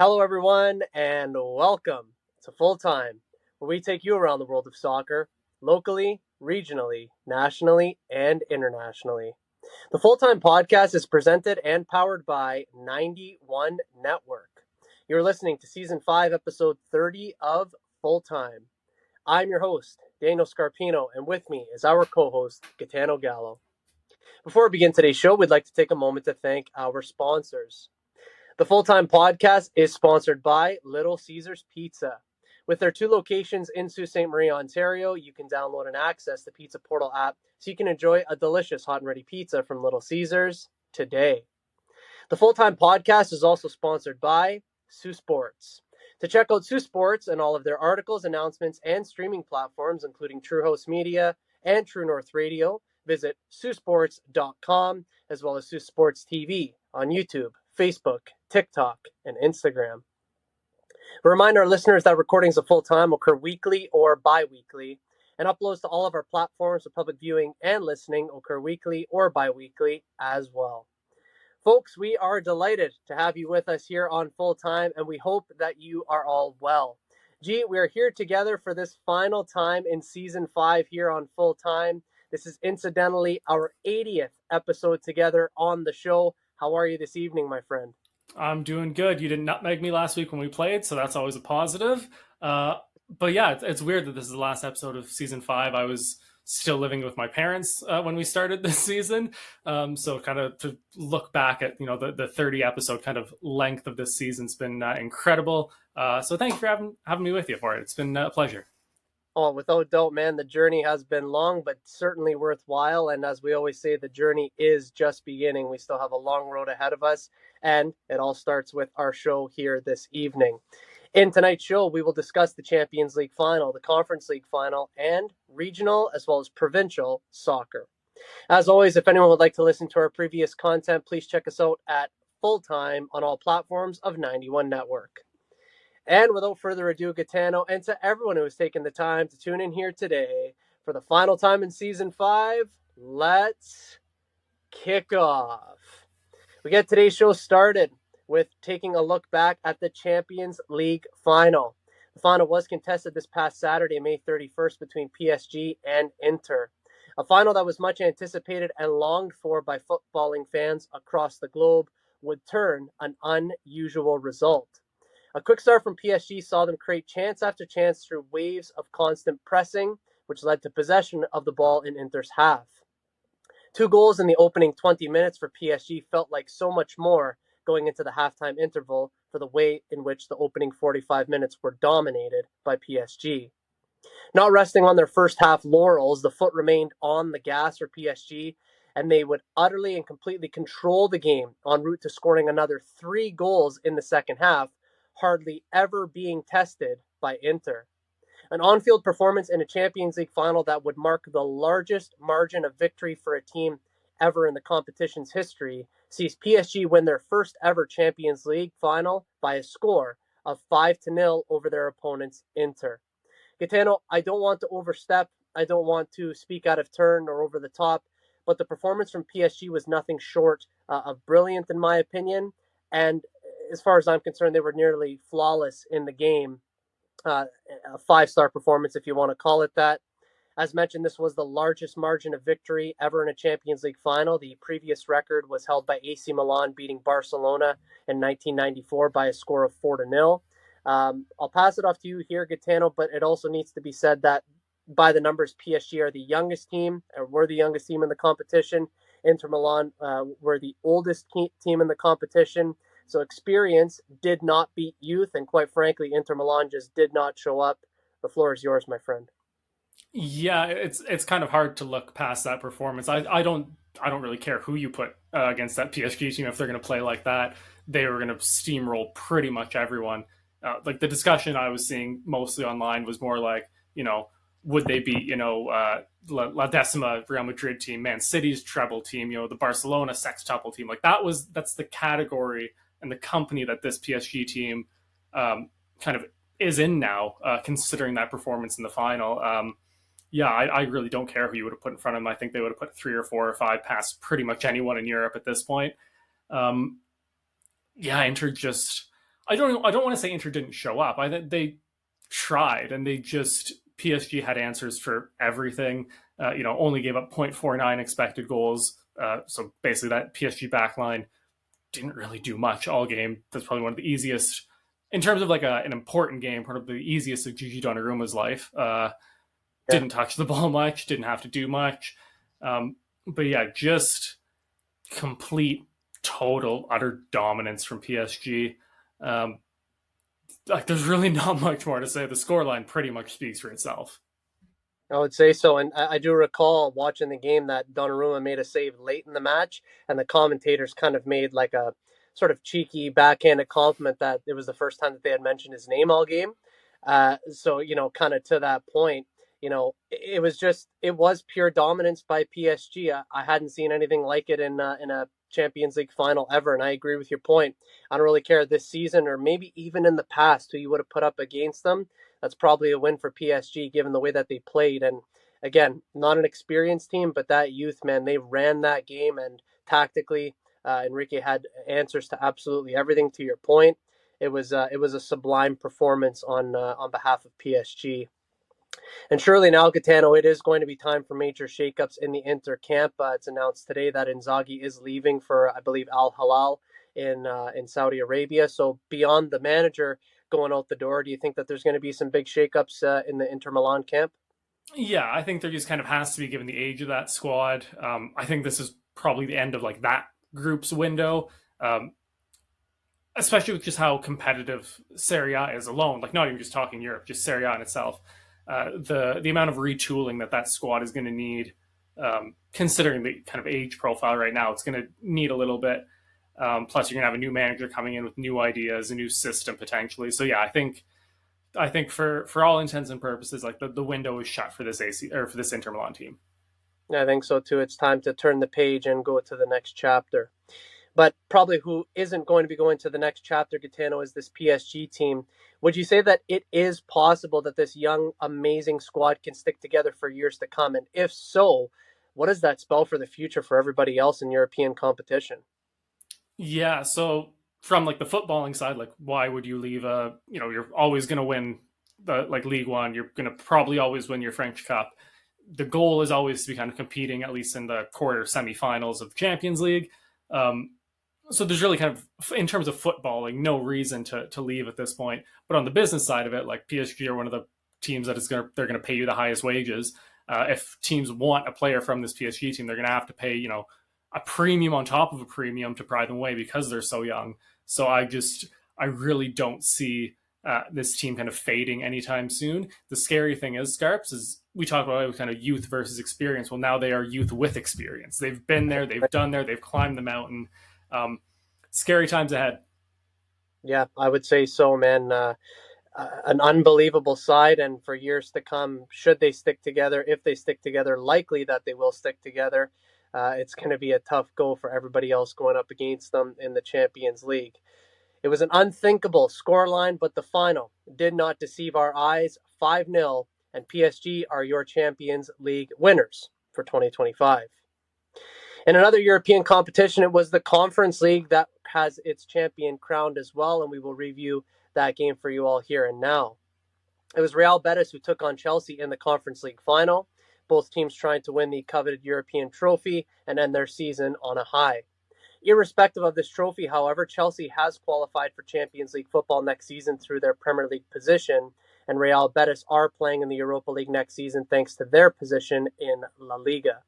Hello, everyone, and welcome to Full Time, where we take you around the world of soccer, locally, regionally, nationally, and internationally. The Full Time podcast is presented and powered by 91 Network. You're listening to Season 5, Episode 30 of Full Time. I'm your host, Daniel Scarpino, and with me is our co-host, Gitano Gallo. Before we begin today's show, we'd like to take a moment to thank our sponsors. The Full Time Podcast is sponsored by Little Caesars Pizza. With their 2 locations in Sault Ste. Marie, Ontario, you can download and access the Pizza Portal app so you can enjoy a delicious hot and ready pizza from Little Caesars today. The Full Time Podcast is also sponsored by Sioux Sports. To check out Sioux Sports and all of their articles, announcements, and streaming platforms, including True Host Media and True North Radio, visit siouxsports.com, as well as Sioux Sports TV on YouTube, Facebook, TikTok, and Instagram. We remind our listeners that recordings of Full Time occur weekly or bi-weekly, and uploads to all of our platforms for public viewing and listening occur weekly or bi-weekly as well. Folks, we are delighted to have you with us here on Full Time, and we hope that you are all well. We are here together for this final time in Season 5 here on Full Time. This is incidentally our 80th episode together on the show. How are you this evening, my friend? I'm doing good. You did nutmeg me last week when we played, so that's always a positive. But yeah, it's weird that this is the last episode of Season 5. I was still living with my parents when we started this season. So kind of to look back at, the 30 episode kind of length of this season's been incredible. So thank you for having me with you for it. It's been a pleasure. Oh, without doubt, man, the journey has been long, but certainly worthwhile. And as we always say, the journey is just beginning. We still have a long road ahead of us, and it all starts with our show here this evening. In tonight's show, we will discuss the Champions League final, the Conference League final, and regional as well as provincial soccer. As always, if anyone would like to listen to our previous content, please check us out at Full Time on all platforms of 91 Network. And without further ado, Gitano, and to everyone who has taken the time to tune in here today for the final time in Season 5, let's kick off. We get today's show started with taking a look back at the Champions League final. The final was contested this past Saturday, May 31st, between PSG and Inter. A final that was much anticipated and longed for by footballing fans across the globe would turn an unusual result. A quick start from PSG saw them create chance after chance through waves of constant pressing, which led to possession of the ball in Inter's half. 2 goals in the opening 20 minutes for PSG felt like so much more going into the halftime interval for the way in which the opening 45 minutes were dominated by PSG. Not resting on their first half laurels, the foot remained on the gas for PSG, and they would utterly and completely control the game en route to scoring another 3 goals in the second half, hardly ever being tested by Inter. An on-field performance in a Champions League final that would mark the largest margin of victory for a team ever in the competition's history sees PSG win their first ever Champions League final by a score of 5-0 over their opponents, Inter. Gitano, I don't want to overstep. I don't want to speak out of turn or over the top, but the performance from PSG was nothing short of brilliant in my opinion, and as far as I'm concerned, they were nearly flawless in the game. A 5-star performance, if you want to call it that. As mentioned, this was the largest margin of victory ever in a Champions League final. The previous record was held by AC Milan beating Barcelona in 1994 by a score of 4-0. I'll pass it off to you here, Gitano, but it also needs to be said that by the numbers, PSG are the youngest team, or were the youngest team in the competition. Inter Milan were the oldest team in the competition. So experience did not beat youth, and quite frankly, Inter Milan just did not show up. The floor is yours, my friend. Yeah, it's kind of hard to look past that performance. I don't really care who you put against that PSG team. If they're going to play like that, they were going to steamroll pretty much everyone. Like the discussion I was seeing mostly online was more like, would they beat, La Decima Real Madrid team, Man City's treble team, the Barcelona sextuple team. Like that's the category and the company that this PSG team kind of is in now, considering that performance in the final. I really don't care who you would have put in front of them. I think they would have put 3 or 4 or 5 past pretty much anyone in Europe at this point. Inter just, I don't want to say Inter didn't show up. I think they tried, and they just PSG had answers for everything. Only gave up 0.49 expected goals. So basically, that PSG backline didn't really do much all game. That's probably one of the easiest, in terms of like an important game, part of the easiest of Gigi Donnarumma's life. Yeah. Didn't touch the ball much, didn't have to do much. But yeah, just complete, total, utter dominance from PSG. Um, like, there's really not much more to say. The scoreline pretty much speaks for itself. I would say so. And I do recall watching the game that Donnarumma made a save late in the match, and the commentators kind of made like a sort of cheeky backhanded compliment that it was the first time that they had mentioned his name all game. So, kind of to that point, it was pure dominance by PSG. I hadn't seen anything like it in a Champions League final ever. And I agree with your point. I don't really care this season or maybe even in the past who you would have put up against them. That's probably a win for PSG given the way that they played. And again, not an experienced team, but that youth, man, they ran that game, and tactically, Enrique had answers to absolutely everything. To your point, it was a sublime performance on behalf of PSG. And surely now, Gitano, it is going to be time for major shakeups in the Inter camp. It's announced today that Inzaghi is leaving for, I believe, Al Hilal in Saudi Arabia. So beyond the manager going out the door, do you think that there's going to be some big shakeups in the Inter Milan camp? Yeah, I think there just kind of has to be, given the age of that squad. I think this is probably the end of like that group's window. Especially with just how competitive Serie A is alone. Like, not even just talking Europe, just Serie A in itself. The amount of retooling that squad is going to need, considering the kind of age profile right now, it's going to need a little bit. Plus, you're going to have a new manager coming in with new ideas, a new system potentially. So yeah, I think for all intents and purposes, like the window is shut for this AC or for this Inter Milan team. I think so too. It's time to turn the page and go to the next chapter. But probably who isn't going to be going to the next chapter, Gitano, is this PSG team. Would you say that it is possible that this young, amazing squad can stick together for years to come? And if so, what does that spell for the future for everybody else in European competition? Yeah, so from like the footballing side, like why would you leave you're always going to win the like League One, you're going to probably always win your French Cup. The goal is always to be kind of competing at least in the quarter semifinals of the Champions League. Um, so there's really kind of, in terms of footballing, no reason to leave at this point. But on the business side of it, like PSG are one of the teams that they're going to pay you the highest wages. If teams want a player from this PSG team, they're going to have to pay a premium on top of a premium to pry them away because they're so young. So I really don't see this team kind of fading anytime soon. The scary thing is, Scarps, is we talk about kind of youth versus experience. Well, now they are youth with experience. They've been there, they've done there, they've climbed the mountain. Um, Scary times ahead. Yeah, I would say so, man. An unbelievable side, and for years to come, should they stick together, if they stick together, likely that they will stick together. It's going to be a tough go for everybody else going up against them in the Champions League. It was an unthinkable scoreline, but the final did not deceive our eyes. 5-0, and PSG are your Champions League winners for 2025. In another European competition, it was the Conference League that has its champion crowned as well, and we will review that game for you all here and now. It was Real Betis who took on Chelsea in the Conference League final, both teams trying to win the coveted European trophy and end their season on a high. Irrespective of this trophy, however, Chelsea has qualified for Champions League football next season through their Premier League position, and Real Betis are playing in the Europa League next season thanks to their position in La Liga.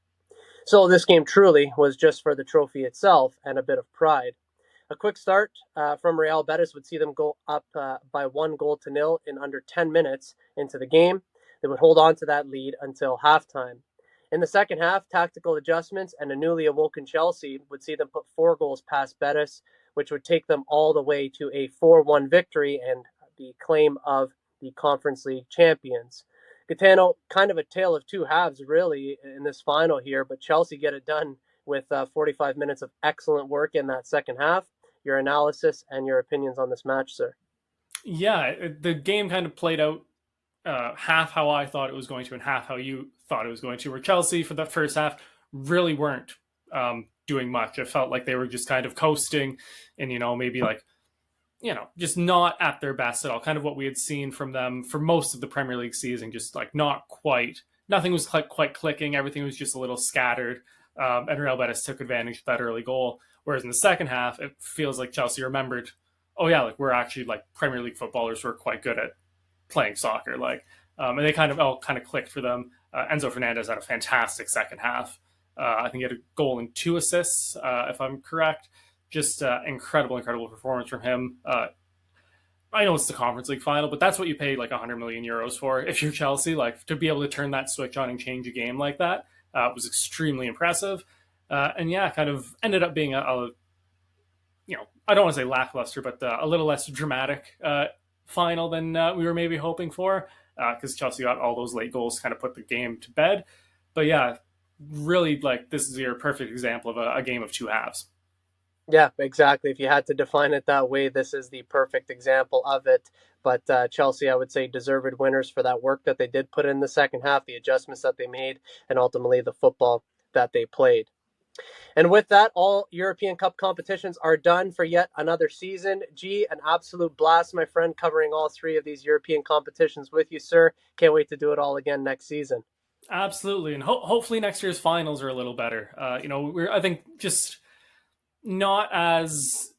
So this game truly was just for the trophy itself and a bit of pride. A quick start from Real Betis would see them go up by 1-0 in under 10 minutes into the game. They would hold on to that lead until halftime. In the second half, tactical adjustments and a newly awoken Chelsea would see them put 4 goals past Betis, which would take them all the way to a 4-1 victory and the claim of the Conference League champions. Gitano, kind of a tale of two halves, really, in this final here, but Chelsea get it done with 45 minutes of excellent work in that second half. Your analysis and your opinions on this match, sir. Yeah, the game kind of played out half how I thought it was going to and half how you thought it was going to. Where Chelsea for the first half really weren't doing much. It felt like they were just kind of coasting, and maybe like just not at their best at all. Kind of what we had seen from them for most of the Premier League season, just like not quite. Nothing was quite clicking. Everything was just a little scattered. And Real Betis took advantage of that early goal. Whereas in the second half, it feels like Chelsea remembered, oh yeah, like we're actually like Premier League footballers who are quite good at playing soccer. And they kind of all kind of clicked for them. Enzo Fernandez had a fantastic second half. I think he had a goal and 2 assists, if I'm correct. Just incredible performance from him. I know it's the Conference League final, but that's what you pay like 100 million euros for if you're Chelsea. Like to be able to turn that switch on and change a game like that was extremely impressive. And yeah, kind of ended up being I don't want to say lackluster, but a little less dramatic final than we were maybe hoping for, because Chelsea got all those late goals to kind of put the game to bed. But yeah, really, like this is your perfect example of a game of two halves. Yeah, exactly. If you had to define it that way, this is the perfect example of it. But Chelsea, I would say, deserved winners for that work that they did put in the second half, the adjustments that they made, and ultimately the football that they played. And with that, all European Cup competitions are done for yet another season. G, an absolute blast, my friend, covering all three of these European competitions with you, sir. Can't wait to do it all again next season. Absolutely, and hopefully next year's finals are a little better. I think just not as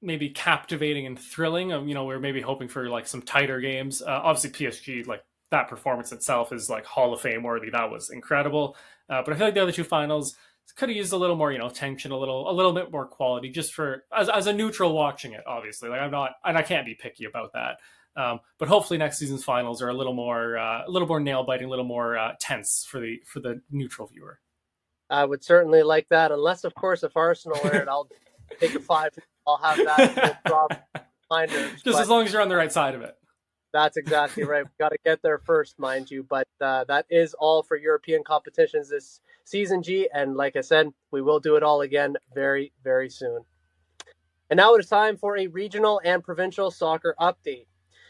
maybe captivating and thrilling. We're maybe hoping for like some tighter games. Obviously, PSG, like that performance itself is like Hall of Fame worthy. That was incredible. But I feel like the other two finals could have used a little more, tension, a little bit more quality, just for as a neutral watching it. Obviously, like I'm not, and I can't be picky about that. But hopefully next season's finals are a little more nail biting, a little more tense for the neutral viewer. I would certainly like that, unless, of course, if Arsenal are in it, I'll take a five. I'll have that no problem. Just as long as you're on the right side of it. That's exactly right. We've got to get there first, mind you. But that is all for European competitions this season, G. And like I said, we will do it all again very, very soon. And now it is time for a regional and provincial soccer update.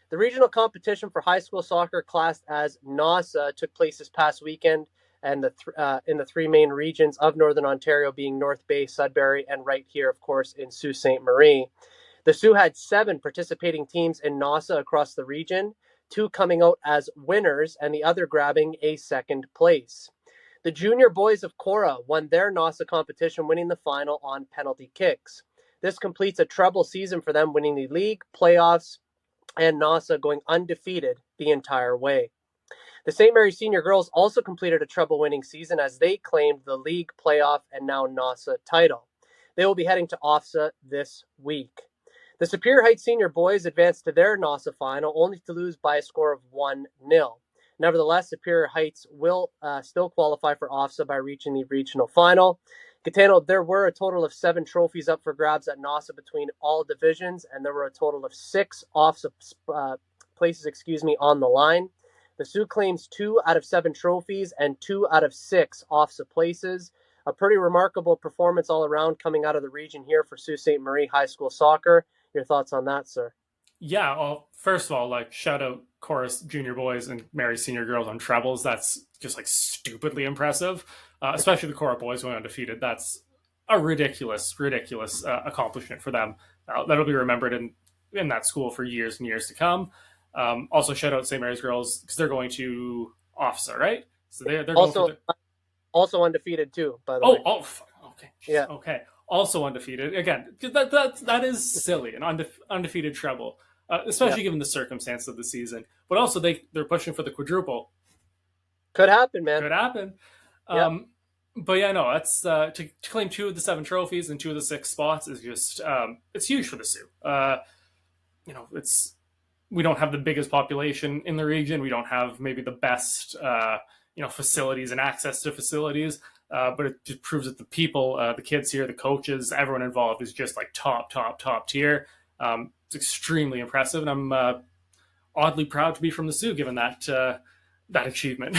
The regional competition for high school soccer, classed as NASA, took place this past weekend, and in the three main regions of Northern Ontario, being North Bay, Sudbury, and right here, of course, in Sault Ste. Marie. The Sioux had 7 participating teams in NASA across the region, 2 coming out as winners and the other grabbing a second place. The junior boys of Cora won their NASA competition, winning the final on penalty kicks. This completes a treble season for them, winning the league, playoffs, and NASA going undefeated the entire way. The St. Mary's Senior Girls also completed a treble-winning season as they claimed the league, playoff, and now NASA title. They will be heading to OFSA this week. The Superior Heights Senior Boys advanced to their NASA final, only to lose by a score of 1-0. Nevertheless, Superior Heights will still qualify for OFSA by reaching the regional final. Gitano, there were a total of 7 trophies up for grabs at NASA between all divisions, and there were a total of 6 OFSA places on the line. The Sioux claims 2 out of 7 trophies and 2 out of 6 OFSA places. A pretty remarkable performance all around coming out of the region here for Sault Ste. Marie High School Soccer. Your thoughts on that, sir? Yeah, well, first of all, like shout out Chorus Junior Boys and Mary Senior Girls on trebles. That's just like stupidly impressive, especially the Cora Boys going undefeated. That's a ridiculous accomplishment for them. That'll be remembered in that school for years and years to come. Also, shout out St. Mary's Girls because they're going to OFSA, right? So they're also going for also undefeated too, by the way. Okay, yeah, okay. Also undefeated again. That is silly, an undefeated treble, especially given the circumstance of the season. But also they're pushing for the quadruple. Could happen, man. Could happen. But yeah, no, that's to claim 2 of the 7 trophies and 2 of the 6 spots is just it's huge for the Sioux. We don't have the biggest population in the region. We don't have maybe the best facilities and access to facilities. But it just proves that the people, the kids here, the coaches, everyone involved is just like top tier. It's extremely impressive, and I'm oddly proud to be from the Sioux, given that achievement.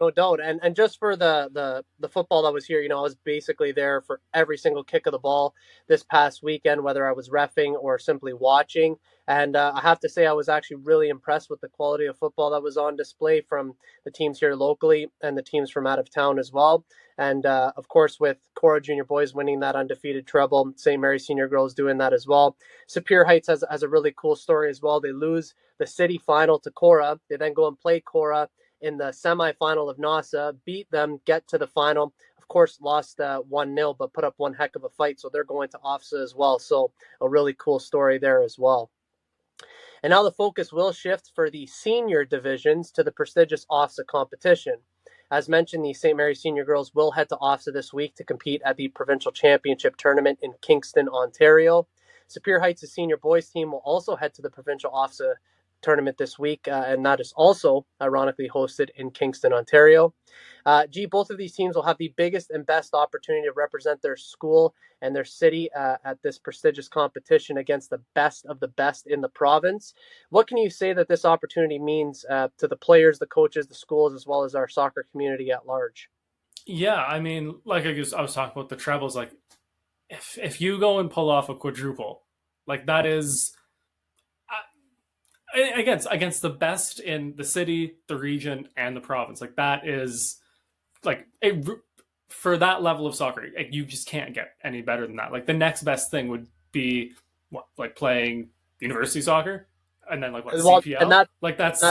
No doubt. And just for the football that was here, I was basically there for every single kick of the ball this past weekend, whether I was reffing or simply watching. And I have to say, I was actually really impressed with the quality of football that was on display from the teams here locally and the teams from out of town as well. And of course, with Cora Junior Boys winning that undefeated treble, St. Mary Senior Girls doing that as well. Superior Heights has a really cool story as well. They lose the city final to Cora. They then go and play Cora in the semifinal of NASA, beat them, get to the final. Of course, lost 1-0, but put up one heck of a fight. So they're going to OFSA as well. So a really cool story there as well. And now the focus will shift for the senior divisions to the prestigious OFSA competition. As mentioned, the St. Mary Senior Girls will head to OFSA this week to compete at the Provincial Championship Tournament in Kingston, Ontario. Superior Heights' senior boys team will also head to the Provincial OFSA tournament this week, and that is also ironically hosted in Kingston, Ontario. Both of these teams will have the biggest and best opportunity to represent their school and their city at this prestigious competition against the best of the best in the province. What can you say that this opportunity means to the players, the coaches, the schools, as well as our soccer community at large? Yeah, I mean, like I was talking about the trebles, like if you go and pull off a quadruple, like that is against the best in the city, the region, and the province. Like that is like for that level of soccer, you just can't get any better than that. Like the next best thing would be what, like playing university soccer, and then like what Well, and CPL. Like that's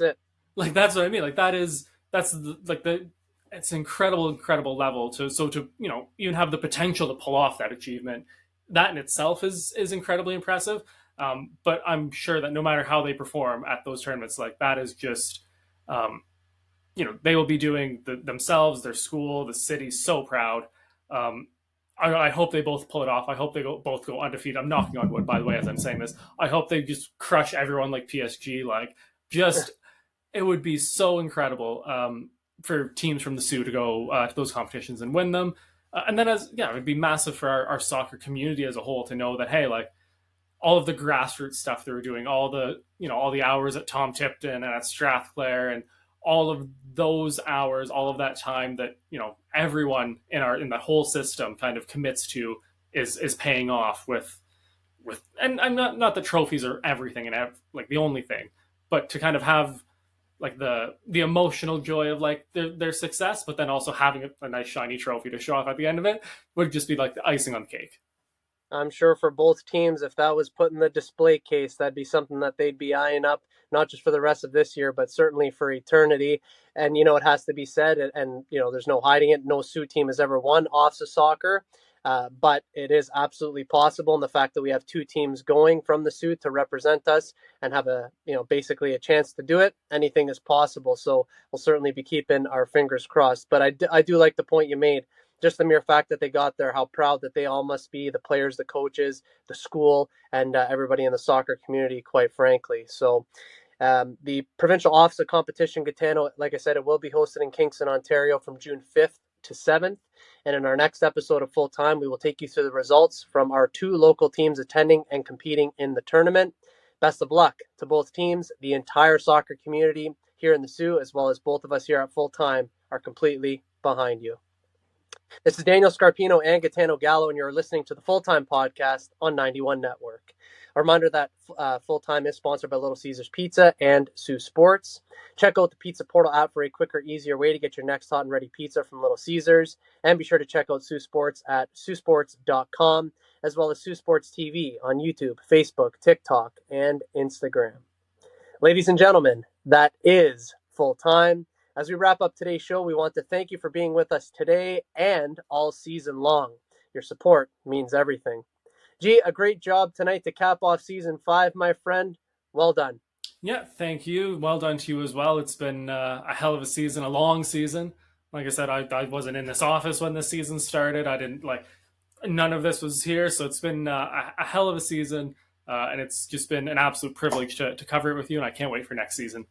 it. like that's what I mean. Like that's the it's an incredible level to even have the potential to pull off that achievement. That in itself is incredibly impressive. But I'm sure that no matter how they perform at those tournaments, like that is just um, they will be doing themselves, their school, the city so proud. Um, I hope they both pull it off. I hope they both go undefeated. I'm knocking on wood, by the way, as I'm saying this. I hope they just crush everyone like PSG. Like, just it would be so incredible for teams from the Sioux to go to those competitions and win them. And then, it'd be massive for our soccer community as a whole to know that, hey, like all of the grassroots stuff they were doing, all the hours at Tom Tipton and at Strathclair, and all of those hours, all of that time that everyone in the whole system kind of commits to is paying off with. And I'm not that trophies are everything and like the only thing, but to kind of have like the emotional joy of like their success, but then also having a nice shiny trophy to show off at the end of it would just be like the icing on the cake. I'm sure for both teams, if that was put in the display case, that'd be something that they'd be eyeing up, not just for the rest of this year, but certainly for eternity. And, it has to be said, and there's no hiding it. No Sioux team has ever won OFSA soccer, but it is absolutely possible. And the fact that we have two teams going from the Sioux to represent us and have basically a chance to do it, anything is possible. So we'll certainly be keeping our fingers crossed. But I do like the point you made, just the mere fact that they got there, how proud that they all must be, the players, the coaches, the school, and everybody in the soccer community, quite frankly. So the provincial OFSA competition, Gitano, like I said, it will be hosted in Kingston, Ontario from June 5th to 7th. And in our next episode of Full Time, we will take you through the results from our two local teams attending and competing in the tournament. Best of luck to both teams. The entire soccer community here in the Sioux, as well as both of us here at Full Time, are completely behind you. This is Daniel Scarpino and Gitano Gallo, and you're listening to the Full Time Podcast on 91 Network. A reminder that Full Time is sponsored by Little Caesars Pizza and Sioux Sports. Check out the Pizza Portal app for a quicker, easier way to get your next hot and ready pizza from Little Caesars. And be sure to check out Sioux Sports at siouxsports.com, as well as Sioux Sports TV on YouTube, Facebook, TikTok, and Instagram. Ladies and gentlemen, that is Full Time. As we wrap up today's show, we want to thank you for being with us today and all season long. Your support means everything. A great job tonight to cap off season 5, my friend. Well done. Yeah, thank you. Well done to you as well. It's been a hell of a season, a long season. Like I said, I wasn't in this office when this season started. I didn't none of this was here. So it's been a hell of a season. And it's just been an absolute privilege to cover it with you. And I can't wait for next season.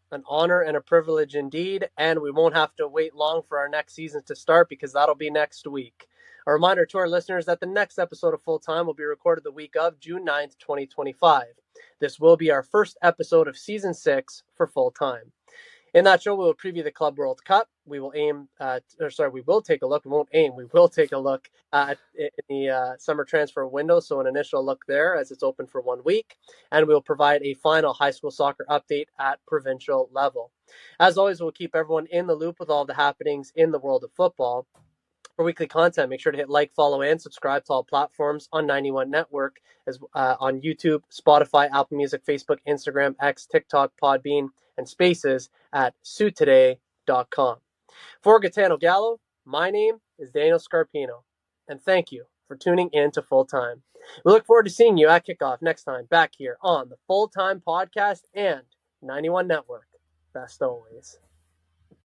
An honor and a privilege indeed, and we won't have to wait long for our next season to start because that'll be next week. A reminder to our listeners that the next episode of Full Time will be recorded the week of June 9th, 2025. This will be our first episode of Season 6 for Full Time. In that show, we will preview the Club World Cup. We will we will take a look. We won't aim. We will take a look at in the summer transfer window. So an initial look there as it's open for 1 week. And we'll provide a final high school soccer update at provincial level. As always, we'll keep everyone in the loop with all the happenings in the world of football. For weekly content, make sure to hit like, follow, and subscribe to all platforms on 91 Network, as on YouTube, Spotify, Apple Music, Facebook, Instagram, X, TikTok, Podbean, and Spaces at sutoday.com. For Gitano Gallo, my name is Daniel Scarpino, and thank you for tuning in to Full Time. We look forward to seeing you at kickoff next time back here on the Full Time Podcast and 91 Network. Best always.